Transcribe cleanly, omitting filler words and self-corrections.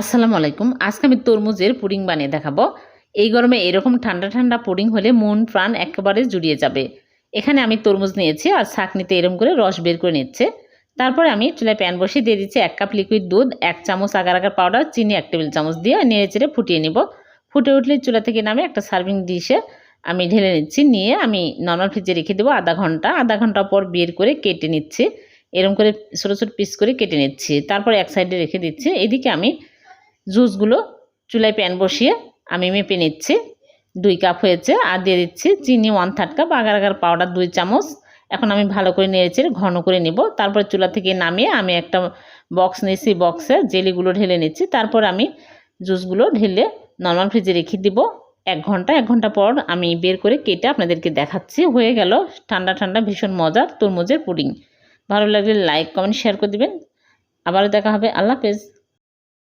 আসসালামু আলাইকুম। আজকে আমি তরমুজের পুডিং বানিয়ে দেখাবো। এই গরমে এরকম ঠান্ডা ঠান্ডা পুডিং হলে মন প্রাণ একেবারে জুড়িয়ে যাবে। এখানে আমি তরমুজ নিয়েছি আর ছাঁকনিতে এরকম করে রস বের করে নিচ্ছে। তারপরে আমি চুলায় প্যান বসিয়ে দিয়ে দিচ্ছি 1 কাপ লিকুইড দুধ, 1 চামচ আগার আগার পাউডার, চিনি 1 টেবিল চামচ দিয়ে নেড়েচেড়ে ফুটিয়ে নিব। ফুটে উঠলে চুলা থেকে নামিয়ে একটা সার্ভিং ডিশে আমি ঢেলে নিচ্ছি। নিয়ে আমি নরমাল ফ্রিজে রেখে দেবো আধা ঘন্টা। আধা ঘন্টা পর বের করে কেটে নিচ্ছি। এরকম করে ছোটো ছোটো পিস করে কেটে নিচ্ছি। তারপরে এক সাইডে রেখে দিচ্ছি। এদিকে আমি জুসগুলো চুলায় প্যান বসিয়ে আমি মেপে নিচ্ছি। 2 কাপ হয়েছে। আর দিয়ে দিচ্ছি চিনি 1/3 কাপ, আগার আগার পাউডার 2 চামচ। এখন আমি ভালো করে নেড়েচেড়ে ঘন করে নিব। তারপর চুলা থেকে নামিয়ে আমি একটা বক্স নিয়েছি, বক্সে জেলিগুলো ঢেলে নিচ্ছি। তারপর আমি জুসগুলো ঢেলে নরমাল ফ্রিজে রেখে দিব 1 ঘন্টা। 1 ঘন্টা পর আমি বের করে কেটে আপনাদেরকে দেখাচ্ছি। হয়ে গেল ঠান্ডা ঠান্ডা ভীষণ মজার তরমুজের পুডিং। ভালো লাগলে লাইক, কমেন্ট, শেয়ার করে দিবেন। আবারও দেখা হবে। আল্লাহ হাফেজ।